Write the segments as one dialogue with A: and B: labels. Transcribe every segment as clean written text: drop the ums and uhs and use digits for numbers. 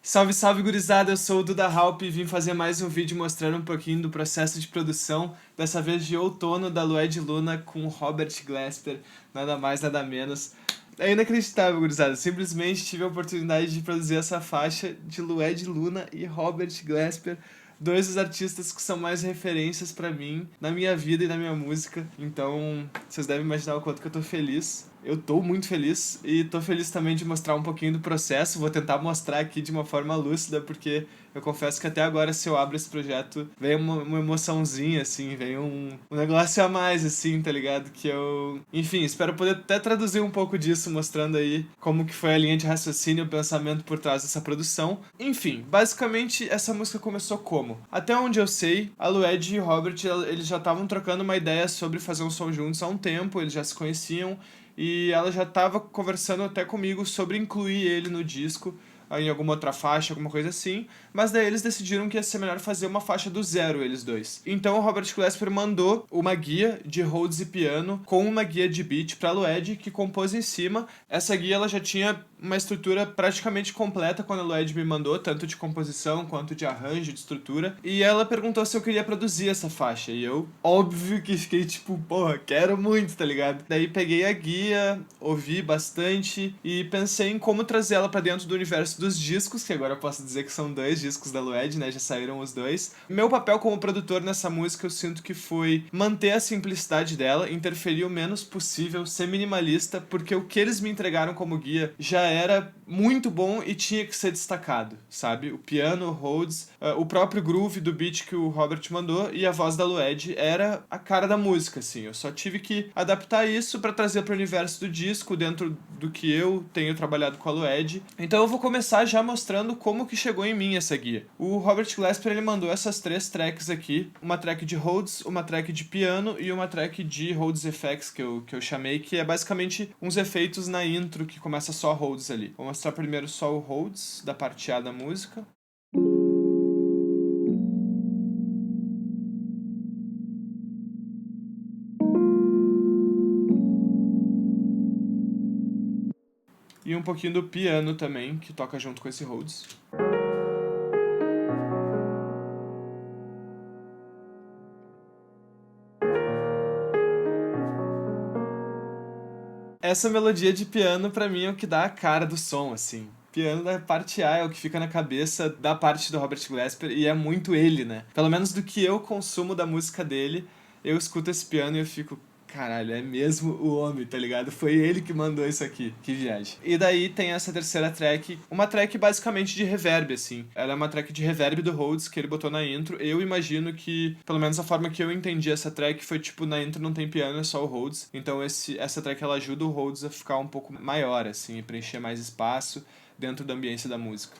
A: Salve, salve, gurizada! Eu sou o Duda Halp e vim fazer mais um vídeo mostrando um pouquinho do processo de produção, dessa vez de outono da Lued Luna com Robert Glasper, nada mais, nada menos. É inacreditável, gurizada. Simplesmente tive a oportunidade de produzir essa faixa de Lued Luna e Robert Glasper, dois dos artistas que são mais referências pra mim, na minha vida e na minha música. Então, vocês devem imaginar o quanto que eu tô feliz. Eu tô muito feliz e tô feliz também de mostrar um pouquinho do processo. Vou tentar mostrar aqui de uma forma lúcida, porque eu confesso que até agora, se eu abro esse projeto, vem uma emoçãozinha, assim, vem um negócio a mais, assim, tá ligado? Que eu. Enfim, espero poder até traduzir um pouco disso, mostrando aí como que foi a linha de raciocínio e o pensamento por trás dessa produção. Enfim, basicamente, essa música começou como? Até onde eu sei, a Lued e o Robert, eles já estavam trocando uma ideia sobre fazer um som juntos há um tempo, eles já se conheciam, e ela já estava conversando até comigo sobre incluir ele no disco, em alguma outra faixa, alguma coisa assim, mas daí eles decidiram que ia ser melhor fazer uma faixa do zero, eles dois. Então o Robert Glasper mandou uma guia de Rhodes e piano com uma guia de beat pra Lued, que compôs em cima. Essa guia ela já tinha uma estrutura praticamente completa quando a Lued me mandou, tanto de composição quanto de arranjo, de estrutura, e ela perguntou se eu queria produzir essa faixa, e eu, óbvio que fiquei tipo, porra, quero muito, tá ligado? Daí peguei a guia, ouvi bastante e pensei em como trazer ela pra dentro do universo dos discos, que agora eu posso dizer que são dois discos da Lued, né? Já saíram os dois. Meu papel como produtor nessa música eu sinto que foi manter a simplicidade dela, interferir o menos possível, ser minimalista, porque o que eles me entregaram como guia já era muito bom e tinha que ser destacado, sabe? O piano, o Rhodes, o próprio groove do beat que o Robert mandou e a voz da Lued era a cara da música, assim. Eu só tive que adaptar isso pra trazer pro universo do disco, dentro do que eu tenho trabalhado com a Lued. Então eu vou começar já mostrando como que chegou em mim essa guia. O Robert Glasper, ele mandou essas três tracks aqui, uma track de Rhodes, uma track de piano e uma track de Rhodes Effects, que eu chamei, que é basicamente uns efeitos na intro que começa só Rhodes ali. Vou mostrar primeiro só o Rhodes, da parte A da música. E um pouquinho do piano também, que toca junto com esse Rhodes. Essa melodia de piano pra mim é o que dá a cara do som, assim. Piano da parte A é o que fica na cabeça da parte do Robert Glasper e é muito ele, né? Pelo menos do que eu consumo da música dele, eu escuto esse piano e eu fico, caralho, é mesmo o homem, tá ligado? Foi ele que mandou isso aqui. Que viagem. E daí tem essa terceira track, uma track basicamente de reverb, assim. Ela é uma track de reverb do Rhodes que ele botou na intro. Eu imagino que, pelo menos a forma que eu entendi essa track foi tipo, na intro não tem piano, é só o Rhodes. Então essa track ela ajuda o Rhodes a ficar um pouco maior, assim, e preencher mais espaço dentro da ambiência da música.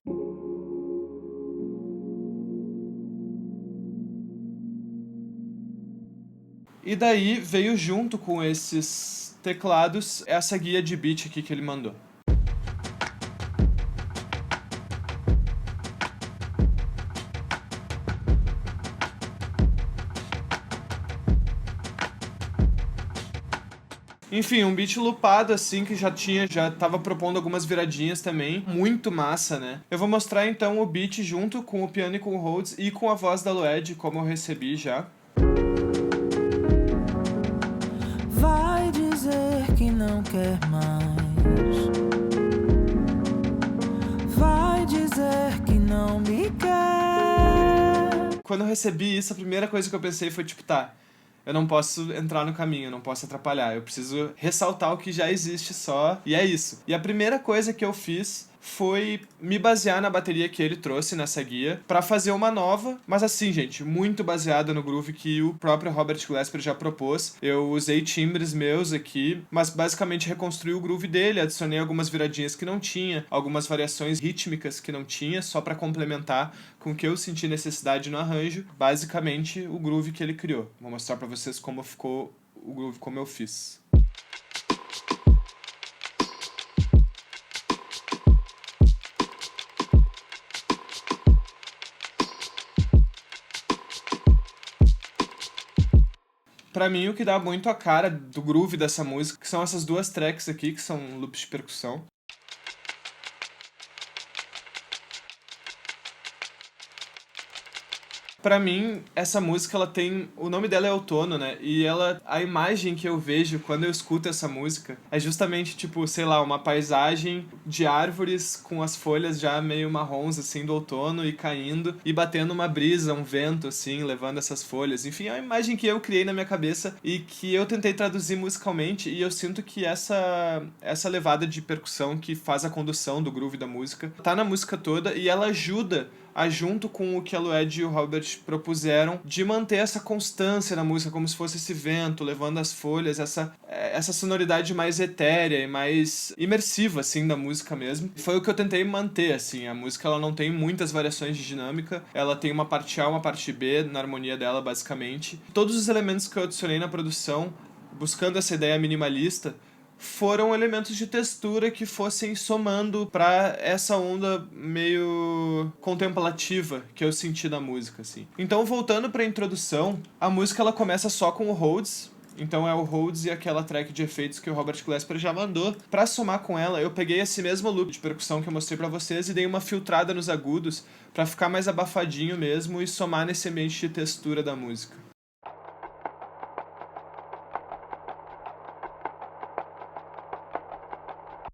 A: E daí veio junto com esses teclados essa guia de beat aqui que ele mandou. Enfim, um beat loopado assim que já tava propondo algumas viradinhas também, muito massa, né? Eu vou mostrar então o beat junto com o piano e com o Rhodes e com a voz da Lued, como eu recebi já.
B: Vai dizer que não quer mais. Vai dizer que não me quer.
A: Quando eu recebi isso, a primeira coisa que eu pensei foi tipo, tá, eu não posso entrar no caminho, eu não posso atrapalhar, eu preciso ressaltar o que já existe só, e é isso. E a primeira coisa que eu fiz foi me basear na bateria que ele trouxe nessa guia pra fazer uma nova, mas assim, gente, muito baseada no groove que o próprio Robert Glasper já propôs. Eu usei timbres meus aqui, mas basicamente reconstruí o groove dele, adicionei algumas viradinhas que não tinha, algumas variações rítmicas que não tinha, só pra complementar com o que eu senti necessidade no arranjo, basicamente o groove que ele criou. Vou mostrar pra vocês como ficou o groove como eu fiz. Pra mim, o que dá muito a cara do groove dessa música, que são essas duas tracks aqui, que são loops de percussão. Pra mim, essa música, ela tem... O nome dela é Outono, né? E a imagem que eu vejo quando eu escuto essa música é justamente, tipo, sei lá, uma paisagem de árvores com as folhas já meio marrons, assim, do outono e caindo e batendo uma brisa, um vento, assim, levando essas folhas. Enfim, é uma imagem que eu criei na minha cabeça e que eu tentei traduzir musicalmente, e eu sinto que essa levada de percussão que faz a condução do groove da música tá na música toda, e ela ajuda junto com o que a Lued e o Robert propuseram, de manter essa constância na música, como se fosse esse vento levando as folhas, essa sonoridade mais etérea e mais imersiva, assim, da música mesmo. Foi o que eu tentei manter, assim. A música, ela não tem muitas variações de dinâmica, ela tem uma parte A, uma parte B na harmonia dela, basicamente. Todos os elementos que eu adicionei na produção, buscando essa ideia minimalista, foram elementos de textura que fossem somando pra essa onda meio contemplativa que eu senti na música, assim. Então, voltando pra introdução, a música, ela começa só com o Rhodes. Então é o Rhodes e aquela track de efeitos que o Robert Glasper já mandou. Pra somar com ela, eu peguei esse mesmo loop de percussão que eu mostrei pra vocês e dei uma filtrada nos agudos pra ficar mais abafadinho mesmo e somar nesse ambiente de textura da música.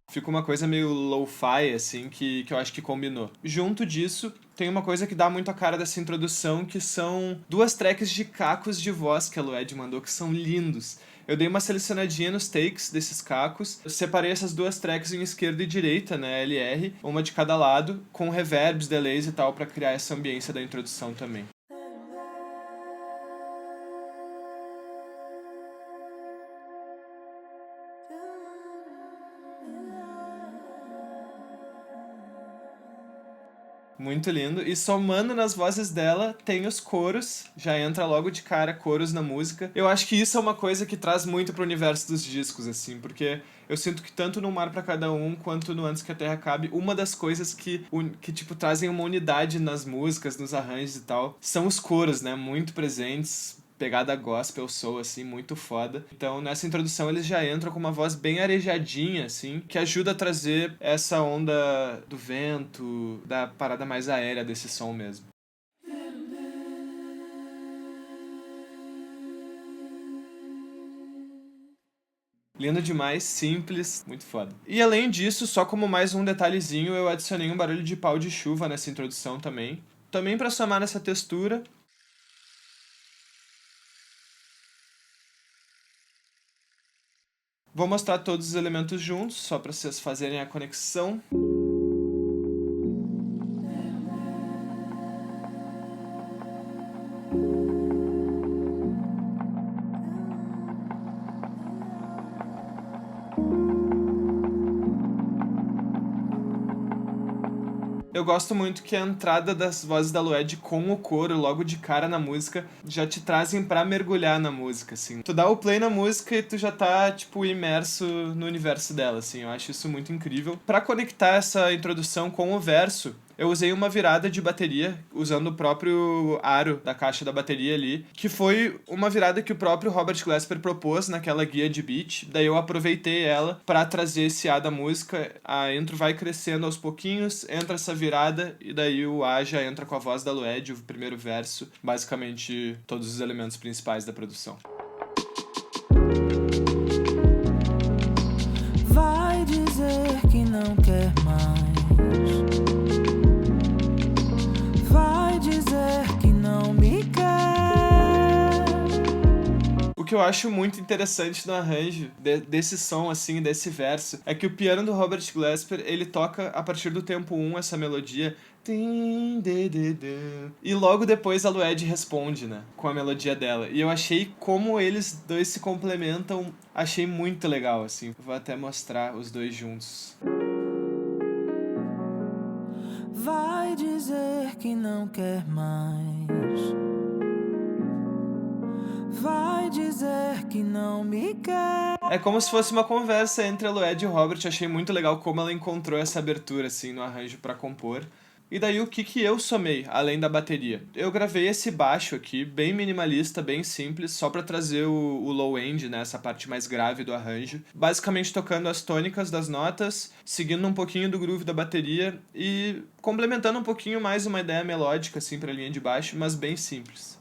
A: Fica uma coisa meio lo-fi, assim, que eu acho que combinou. Junto disso, tem uma coisa que dá muito a cara dessa introdução, que são 2 tracks de cacos de voz que a Lued mandou, que são lindos. Eu dei uma selecionadinha nos takes desses cacos, eu separei essas 2 tracks em esquerda e direita, né, LR, uma de cada lado, com reverbs, delays e tal, pra criar essa ambiência da introdução também. Muito lindo. E somando nas vozes dela, tem os coros. Já entra logo de cara coros na música. Eu acho que isso é uma coisa que traz muito pro universo dos discos, assim. Porque eu sinto que tanto no Mar Pra Cada Um, quanto no Antes Que a Terra Cabe, uma das coisas que tipo, trazem uma unidade nas músicas, nos arranjos e tal, são os coros, né? Muito presentes. Pegada gospel, soul, assim, muito foda. Então, nessa introdução, eles já entram com uma voz bem arejadinha, assim, que ajuda a trazer essa onda do vento, da parada mais aérea desse som mesmo. Lindo demais, simples, muito foda. E além disso, só como mais um detalhezinho, eu adicionei um barulho de pau de chuva nessa introdução também. Também pra somar nessa textura. Vou mostrar todos os elementos juntos, só para vocês fazerem a conexão. Eu gosto muito que a entrada das vozes da Lued com o coro, logo de cara na música, já te trazem pra mergulhar na música, assim. Tu dá o play na música e tu já tá, tipo, imerso no universo dela, assim. Eu acho isso muito incrível. Pra conectar essa introdução com o verso, eu usei uma virada de bateria, usando o próprio aro da caixa da bateria ali, que foi uma virada que o próprio Robert Glasper propôs naquela guia de beat. Daí eu aproveitei ela pra trazer esse A da música. A intro vai crescendo aos pouquinhos, entra essa virada, e daí o A já entra com a voz da Lued, o primeiro verso, basicamente todos os elementos principais da produção.
B: Vai dizer que não quer mais. Vai dizer que não me quer.
A: O que eu acho muito interessante no arranjo desse som, assim, desse verso, é que o piano do Robert Glasper, ele toca a partir do tempo 1 essa melodia. E logo depois a Lued responde, né, com a melodia dela. E eu achei como eles dois se complementam, achei muito legal, assim. Vou até mostrar os dois juntos.
B: Vai dizer que não quer mais. Vai dizer que não me quer.
A: É como se fosse uma conversa entre a Lued e o Robert. Eu achei muito legal como ela encontrou essa abertura, assim, no arranjo pra compor. E daí o que eu somei, além da bateria? Eu gravei esse baixo aqui, bem minimalista, bem simples, só pra trazer o low end, né, essa parte mais grave do arranjo. Basicamente tocando as tônicas das notas, seguindo um pouquinho do groove da bateria e complementando um pouquinho mais uma ideia melódica, assim, pra linha de baixo, mas bem simples.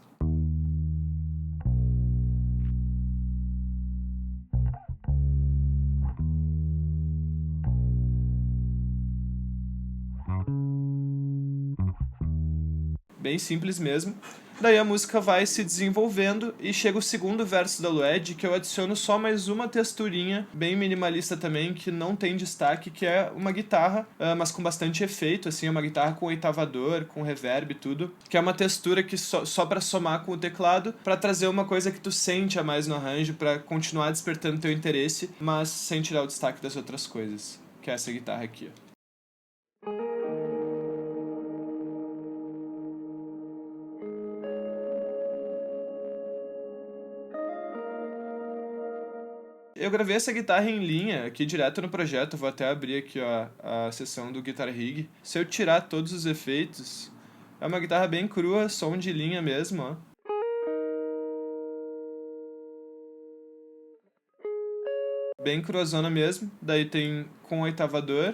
A: Bem simples mesmo. Daí a música vai se desenvolvendo e chega o segundo verso da Lued, que eu adiciono só mais uma texturinha, bem minimalista também, que não tem destaque, que é uma guitarra, mas com bastante efeito, assim, é uma guitarra com oitavador, com reverb e tudo, que é uma textura que só pra somar com o teclado, pra trazer uma coisa que tu sente a mais no arranjo, pra continuar despertando teu interesse, mas sem tirar o destaque das outras coisas, que é essa guitarra aqui, ó. Eu gravei essa guitarra em linha aqui direto no projeto, vou até abrir aqui ó, a seção do Guitar Rig. Se eu tirar todos os efeitos, é uma guitarra bem crua, som de linha mesmo, ó. Bem cruazona mesmo, daí tem com oitavador.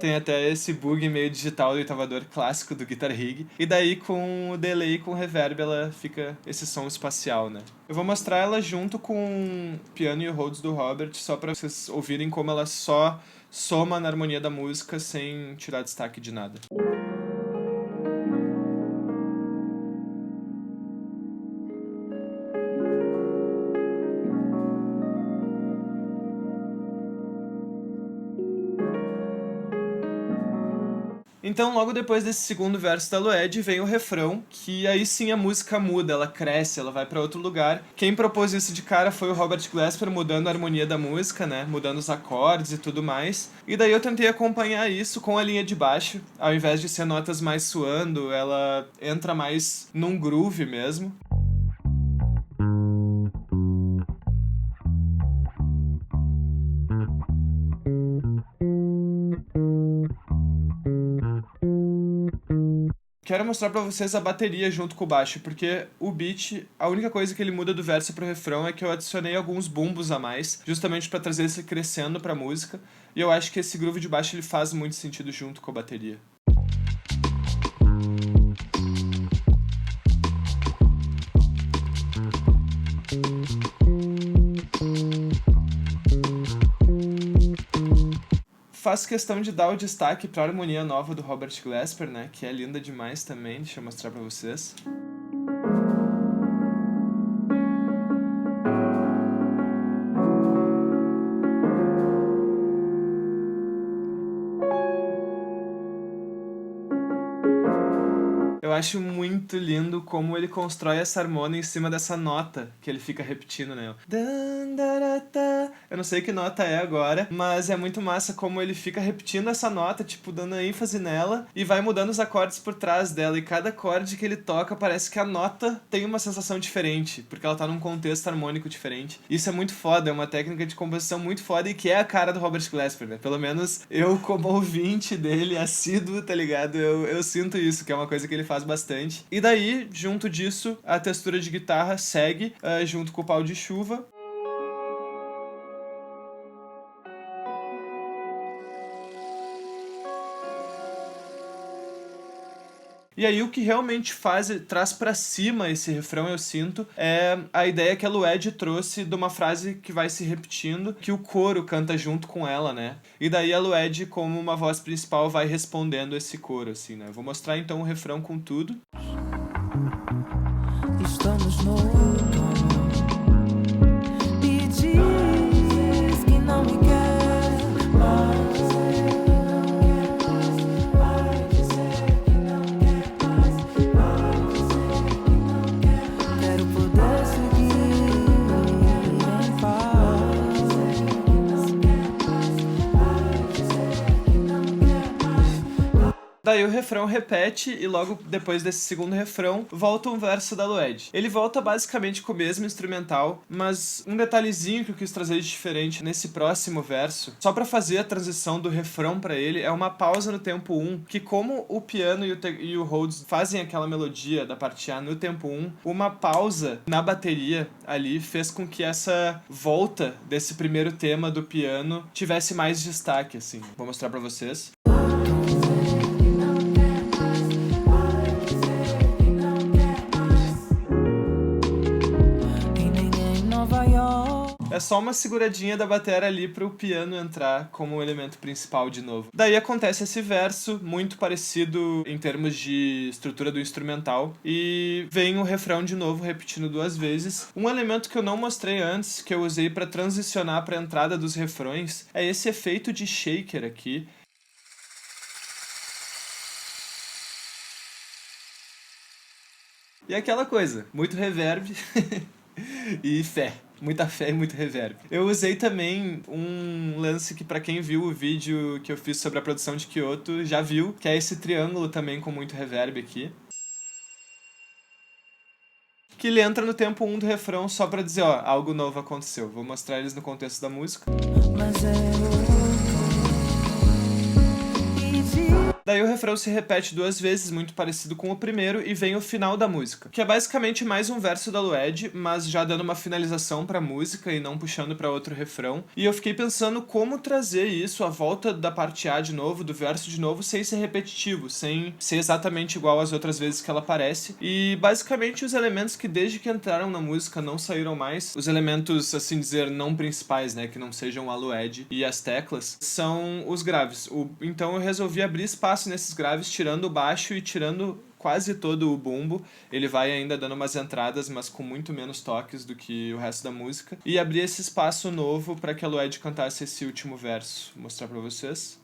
A: Tem até esse bug meio digital do oitavador clássico do Guitar Rig. E daí com o delay com reverb ela fica esse som espacial, né? Eu vou mostrar ela junto com o piano e o Rhodes do Robert, só pra vocês ouvirem como ela só soma na harmonia da música sem tirar destaque de nada. Então, logo depois desse segundo verso da Lued, vem o refrão, que aí sim a música muda, ela cresce, ela vai pra outro lugar. Quem propôs isso de cara foi o Robert Glasper, mudando a harmonia da música, né, mudando os acordes e tudo mais. E daí eu tentei acompanhar isso com a linha de baixo, ao invés de ser notas mais suando, ela entra mais num groove mesmo. Quero mostrar pra vocês a bateria junto com o baixo, porque o beat, a única coisa que ele muda do verso pro refrão é que eu adicionei alguns bumbos a mais, justamente pra trazer esse crescendo pra música, e eu acho que esse groove de baixo ele faz muito sentido junto com a bateria. Faço questão de dar o destaque pra harmonia nova do Robert Glasper, né, que é linda demais também, deixa eu mostrar pra vocês. Eu acho muito lindo como ele constrói essa harmonia em cima dessa nota que ele fica repetindo, né? Eu não sei que nota é agora, mas é muito massa como ele fica repetindo essa nota, tipo, dando ênfase nela e vai mudando os acordes por trás dela. E cada acorde que ele toca parece que a nota tem uma sensação diferente, porque ela tá num contexto harmônico diferente. Isso é muito foda, é uma técnica de composição muito foda e que é a cara do Robert Glasper, né? Pelo menos eu, como ouvinte dele, assíduo, tá ligado? Eu sinto isso, que é uma coisa que ele faz bastante. E daí, junto disso, a textura de guitarra segue junto com o pau de chuva. E aí o que realmente traz pra cima esse refrão, eu sinto, é a ideia que a Lued trouxe de uma frase que vai se repetindo, que o coro canta junto com ela, né? E daí a Lued, como uma voz principal, vai respondendo esse coro, assim, né? Vou mostrar então o refrão com tudo.
B: Estamos no outono e diz que não me quer mais.
A: Daí o refrão repete e logo depois desse segundo refrão volta um verso da Lued. Ele volta basicamente com o mesmo instrumental, mas um detalhezinho que eu quis trazer de diferente nesse próximo verso, só pra fazer a transição do refrão pra ele, é uma pausa no tempo 1, que como o piano e o Rhodes fazem aquela melodia da parte A no tempo 1, uma pausa na bateria ali fez com que essa volta desse primeiro tema do piano tivesse mais destaque, assim. Vou mostrar pra vocês. É só uma seguradinha da bateria ali pro piano entrar como um elemento principal de novo. Daí acontece esse verso, muito parecido em termos de estrutura do instrumental, e vem o refrão de novo, repetindo 2 vezes. Um elemento que eu não mostrei antes, que eu usei pra transicionar pra entrada dos refrões, é esse efeito de shaker aqui. E aquela coisa, muito reverb e fé. Muita fé e muito reverb. Eu usei também um lance que pra quem viu o vídeo que eu fiz sobre a produção de Kyoto já viu, que é esse triângulo também com muito reverb aqui. Que ele entra no tempo 1 do refrão só pra dizer, ó, algo novo aconteceu. Vou mostrar eles no contexto da música. Daí o refrão se repete 2 vezes, muito parecido com o primeiro, e vem o final da música, que é basicamente mais um verso da Lued, mas já dando uma finalização pra música e não puxando pra outro refrão. E eu fiquei pensando como trazer isso, a volta da parte A de novo, do verso de novo, sem ser repetitivo, sem ser exatamente igual às outras vezes que ela aparece. E basicamente os elementos que desde que entraram na música não saíram mais, os elementos, assim dizer, não principais, né, que não sejam a Lued e as teclas, são os graves. Então eu resolvi abrir espaço nesses graves, tirando o baixo e tirando quase todo o bumbo. Ele vai ainda dando umas entradas, mas com muito menos toques do que o resto da música. E abrir esse espaço novo para que a Lued cantasse esse último verso. Vou mostrar para vocês.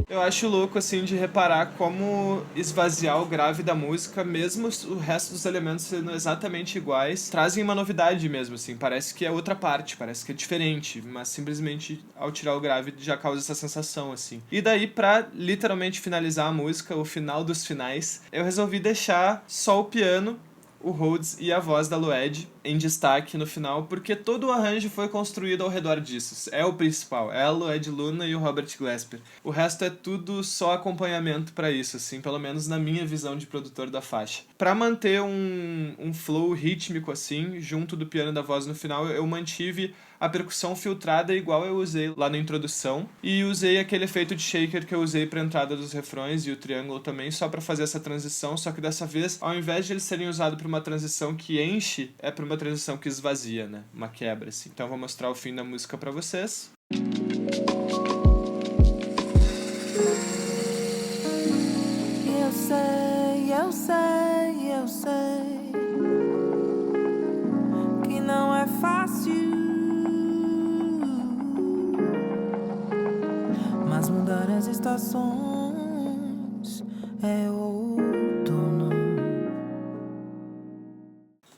A: Eu acho louco, assim, de reparar como esvaziar o grave da música, mesmo o resto dos elementos sendo exatamente iguais, trazem uma novidade mesmo, assim. Parece que é outra parte, parece que é diferente, mas simplesmente ao tirar o grave já causa essa sensação, assim. E daí, pra literalmente finalizar a música, o final dos finais, eu resolvi deixar só o piano, o Rhodes e a voz da Lued em destaque no final, porque todo o arranjo foi construído ao redor disso. É o principal, é a Lued Luna e o Robert Glasper. O resto é tudo só acompanhamento pra isso, assim, pelo menos na minha visão de produtor da faixa. Pra manter um flow rítmico, assim, junto do piano e da voz no final, eu mantive a percussão filtrada igual eu usei lá na introdução, e usei aquele efeito de shaker que eu usei pra entrada dos refrões e o triângulo também, só pra fazer essa transição, só que dessa vez, ao invés de eles serem usados pra uma transição que enche, é pra uma transição que esvazia, né? Uma quebra, assim. Então eu vou mostrar o fim da música pra vocês.
B: Eu sei que não é fácil, mas mudar as estações é outono.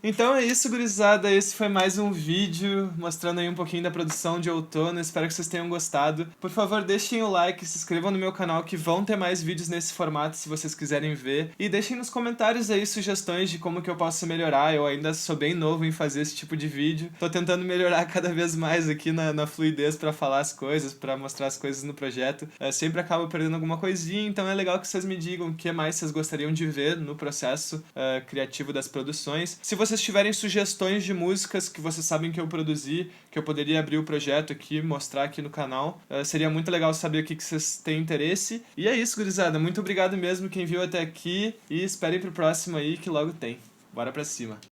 A: Então é isso, gurizada. Esse foi mais um vídeo mostrando aí um pouquinho da produção de outono. Espero que vocês tenham gostado. Por favor, deixem o like, se inscrevam no meu canal que vão ter mais vídeos nesse formato se vocês quiserem ver. E deixem nos comentários aí sugestões de como que eu posso melhorar. Eu ainda sou bem novo em fazer esse tipo de vídeo. Tô tentando melhorar cada vez mais aqui na fluidez pra falar as coisas, pra mostrar as coisas no projeto. Sempre acabo perdendo alguma coisinha, então é legal que vocês me digam o que mais vocês gostariam de ver no processo criativo das produções. Se vocês tiverem sugestões de músicas que vocês sabem que eu produzi, que eu poderia abrir o projeto aqui, mostrar aqui no canal, seria muito legal saber o que vocês têm interesse. E é isso, gurizada. Muito obrigado mesmo quem viu até aqui e esperem pro próximo aí que logo tem. Bora pra cima.